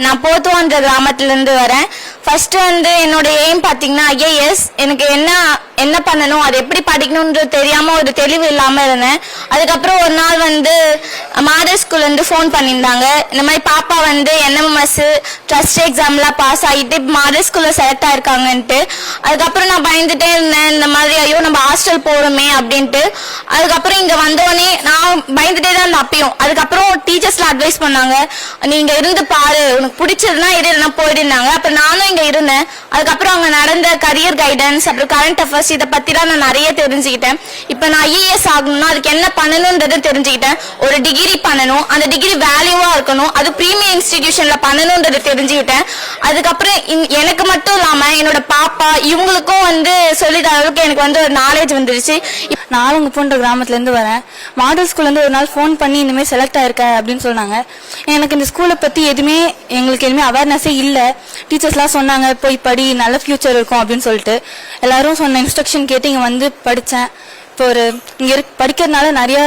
நான் போத்துவான்ற கிராமத்திலிருந்து வரேன். ஃபர்ஸ்ட் என்னோட எய்ம் பாத்தீங்கன்னா ஐஏஎஸ். எனக்கு என்ன பண்ணணும், அது எப்படி படிக்கணும்ன்றது தெரியாம ஒரு தெளிவு இல்லாம இருந்தேன். அதுக்கப்புறம் ஒரு நாள் மாடல் ஸ்கூல்ல இருந்து ஃபோன் பண்ணியிருந்தாங்க. இந்த மாதிரி பாப்பா NMS ட்ரஸ்ட் எக்ஸாம்லாம் பாஸ் ஆகிட்டு மாடல் ஸ்கூல்ல செலக்ட் ஆயிருக்காங்கன்ட்டு. அதுக்கப்புறம் நான் பயந்துட்டே இருந்தேன், இந்த மாதிரி ஐயோ நம்ம ஹாஸ்டல் போறோமே அப்படின்ட்டு. அதுக்கப்புறம் இங்க வந்தோடனே நான் பயந்துட்டே தான் இருந்தேன் அப்பயும். அதுக்கப்புறம் டீச்சர்ஸ்லாம் அட்வைஸ் பண்ணாங்க, நீங்க இருந்து பாரு, உனக்கு பிடிச்சதுன்னா இல்லைன்னா போயிடுனாங்க. அப்புறம் நானும் இங்க இருந்தேன். அதுக்கப்புறம் அங்க நடந்த கரியர் கைடன்ஸ், அப்புறம் கரண்ட் அஃபேர்ஸ், இதை பத்திலாம் நான் நிறைய தெரிஞ்சுக்கிட்டேன். இப்ப நான் ஐஏஎஸ் ஆகணும்னா அதுக்கு என்ன பண்ணணும்ன்றதை தெரிஞ்சுக்கிட்டேன். ஒரு டிகிரி பண்ணணும், அந்த டிகிரி வேல்யூவா இருக்கணும், அது பிரீமியம் இன்ஸ்டிடியூஷன்ல பண்ணணும்ன்றதை தெரிஞ்சுக்கிட்டேன். அதுக்கப்புறம் எனக்கு மட்டும் இல்லாம என்னோட பாப்பா இவங்களுக்கும் சொல்லி தர அளவுக்கு எனக்கு ஒரு நாலேஜ் வந்துருச்சு. நானும் போன்ற கிராமத்துல இருந்து வரேன். மாடல் ஸ்கூல்ல இருந்து ஒரு நாள் ஃபோன் பண்ணி இனிமேல் செலக்ட் ஆயிருக்க அப்படின்னு சொன்னாங்க. எனக்கு இந்த ஸ்கூலை பத்தி எங்களுக்கு எதுவுமே அவேர்னஸே இல்லை. டீச்சர்ஸ்லாம் சொன்னாங்க போய் படி, நல்ல ஃபியூச்சர் இருக்கும் அப்படின்னு சொல்லிட்டு எல்லாரும் சொன்ன இன்ஸ்ட்ரக்ஷன் கேட்டு இங்க படித்தேன். இப்போ இங்க படிக்கிறதுனால நிறைய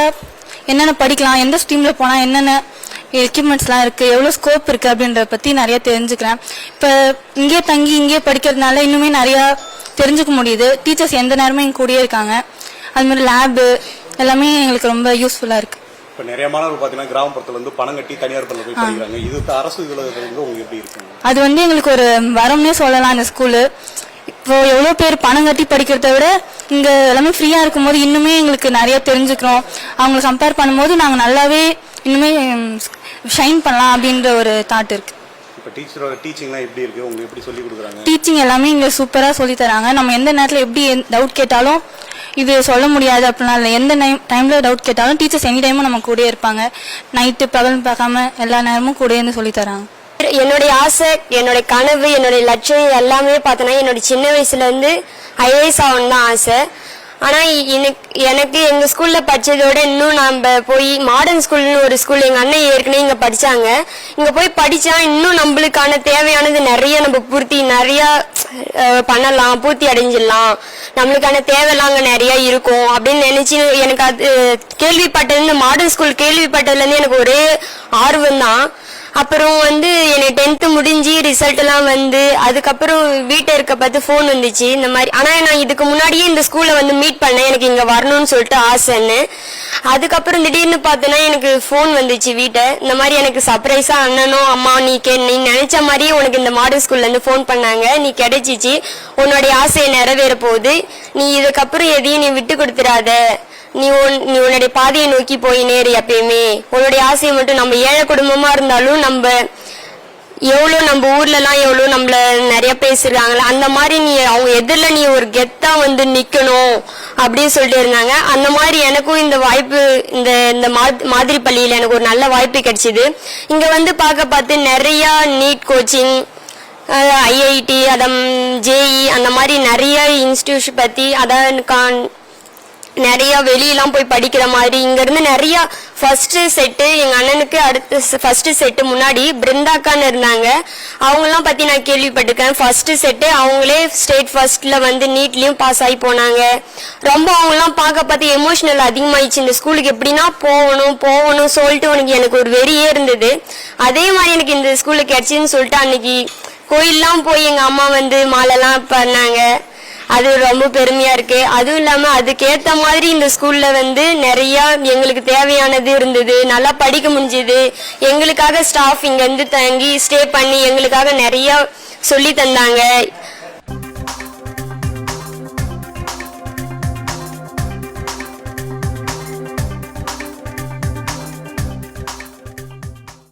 என்னென்ன படிக்கலாம், எந்த ஸ்ட்ரீம்ல போனா என்னென்ன எக்யூப்மெண்ட்ஸ்லாம் இருக்கு, எவ்வளவு ஸ்கோப் இருக்கு அப்படின்றத பத்தி நிறைய தெரிஞ்சுக்கிறேன். இப்ப இங்கே தங்கி இங்கே படிக்கிறதுனால இன்னுமே நிறைய தெரிஞ்சுக்க முடியுது. டீச்சர்ஸ் எந்த நேரமும் எங்க கூடயே இருக்காங்க. அது மாதிரி லேபு எல்லாமே எங்களுக்கு ரொம்ப யூஸ்ஃபுல்லா இருக்கு. இப்போ நிறைய மாணவர்கள் பார்த்தீங்கன்னா கிராமப்புறத்துல பணம் கட்டி தனியார் பள்ளியில் போய் படிக்கிறாங்க. இது அரசு இதுல உங்களுக்கு எப்படி இருக்கு? அது எங்களுக்கு ஒரு வரம்னே சொல்லலாம். இந்த ஸ்கூலு இப்போ எவ்வளோ பேர் பணம் கட்டி படிக்கிறத விட இங்க எல்லாமே ஃப்ரீயா இருக்கும்போது இன்னுமே எங்களுக்கு நிறைய தெரிஞ்சுக்கிறோம். அவங்களை கம்பேர் பண்ணும்போது நாங்கள் நல்லாவே இன்னுமே ஷைன் பண்ணலாம் அப்படின்ற ஒரு தாட் இருக்கு. இப்போ டீச்சரோட டீச்சிங்லாம் எப்படி இருக்கு? உங்களுக்கு எப்படி சொல்லி கொடுக்குறாங்க? டீச்சிங் எல்லாமே இங்க சூப்பரா சொல்லி தராங்க. நம்ம எந்த நேரத்தில் எப்படி டவுட் கேட்டாலும் இது சொல்ல முடியாது அப்படின்னா இல்லை, எந்த டைம்ல டவுட் கேட்டாலும் டீச்சர்ஸ் எனி டைமும் நம்ம கூட இருப்பாங்க. நைட்டு பகல் பார்க்காம எல்லா நேரமும் கூட இருந்து சொல்லி தராங்க. என்னுடைய ஆசை, என்னுடைய கனவு, என்னுடைய லட்சியம் எல்லாமே பார்த்தோன்னா என்னோட சின்ன வயசுல இருந்து ஐஏஎஸ் ஆகணும் தான் ஆசை. ஆனா எனக்கு எங்க ஸ்கூல்ல படிச்சதோட இன்னும் நம்ம போய் மாடர்ன் ஸ்கூல்னு ஒரு ஸ்கூல் எங்க அண்ணன் ஏற்கனவே இங்க படிச்சாங்க. இங்க போய் படிச்சா இன்னும் நம்மளுக்கான தேவையானது நிறைய நம்ம நிறைய பண்ணலாம், பூர்த்தி அடைஞ்சிடலாம், நம்மளுக்கான தேவையெல்லாம் அங்க நிறைய இருக்கும் அப்படின்னு நினைச்சு எனக்கு அது கேள்விப்பட்டது, மாடர்ன் ஸ்கூல் கேள்விப்பட்டதுல இருந்து எனக்கு ஒரே ஆர்வம் தான். அப்புறம் என்னை 10th முடிஞ்சு ரிசல்ட் எல்லாம் அதுக்கப்புறம் வீட்டை இருக்க பார்த்து போன் வந்துச்சு இந்த மாதிரி. ஆனா நான் இதுக்கு முன்னாடியே இந்த ஸ்கூல்ல மீட் பண்ணேன், எனக்கு இங்க வரணும்னு சொல்லிட்டு ஆசைன்னு. அதுக்கப்புறம் திடீர்னு பார்த்தோன்னா எனக்கு போன் வந்துச்சு வீட்டை, இந்த மாதிரி எனக்கு சர்ப்ரைஸா அண்ணனும் அம்மா நீ நினைச்ச மாதிரியே உனக்கு இந்த மாடல் ஸ்கூல்ல இருந்து போன் பண்ணாங்க, நீ கிடைச்சிச்சு, உன்னுடைய ஆசையை நிறைவேற போகுது, நீ இதுக்கப்புறம் எதையும் நீ விட்டு கொடுத்துடாத, நீ உன்னுடைய பாதையை நோக்கி போய் நேரு, எப்பயுமே உன்னுடைய ஆசையை மட்டும். நம்ம ஏழை குடும்பமா இருந்தாலும் நம்ம ஊர்ல எல்லாம் எவ்வளவு நம்மள நிறைய பேசுறாங்களே, அந்த மாதிரி நீ அவங்க எதிரில நீ ஒரு கெத்தா நிக்கணும் அப்படின்னு சொல்லிட்டு இருந்தாங்க. அந்த மாதிரி எனக்கும் இந்த வாய்ப்பு இந்த மாதிரி பள்ளியில எனக்கு ஒரு நல்ல வாய்ப்பு கிடைச்சிது. இங்க பார்த்து நிறைய நீட் கோச்சிங், IIT, JEE அந்த மாதிரி நிறைய இன்ஸ்டிடியூஷன் பத்தி நிறைய வெளியெல்லாம் போய் படிக்கிற மாதிரி இங்க இருந்து நிறைய ஃபர்ஸ்ட் செட்டு எங்க அண்ணனுக்கு அடுத்த ஃபர்ஸ்ட் செட்டு முன்னாடி பிருந்தாக்கான்னு இருந்தாங்க, அவங்கெல்லாம் பத்தி நான் கேள்விப்பட்டிருக்கேன். ஃபர்ஸ்ட் செட்டு அவங்களே ஸ்டேட் ஃபர்ஸ்ட்ல நீட்லயும் பாஸ் ஆகி போனாங்க. ரொம்ப அவங்கெல்லாம் பார்த்து எமோஷனல் அதிகமாயிடுச்சு. இந்த ஸ்கூலுக்கு எப்படின்னா போகணும் சொல்லிட்டு எனக்கு ஒரு வெறியே இருந்தது. அதே மாதிரி எனக்கு இந்த ஸ்கூலுக்கு கிடைச்சுன்னு சொல்லிட்டு அன்னைக்கு கோயில்லாம் போய் எங்க அம்மா மாலைலாம் பண்ணாங்க. அது ரொம்ப பெருமையா இருக்கு. அதுவும் இல்லாம அதுக்கேத்த மாதிரி இந்த ஸ்கூல்ல நிறைய எங்களுக்கு தேவையானது இருந்தது, நல்லா படிக்க முடிஞ்சது. எங்களுக்காக ஸ்டாஃப் இங்க தங்கி ஸ்டே பண்ணி எங்களுக்காக நிறைய சொல்லி தந்தாங்க.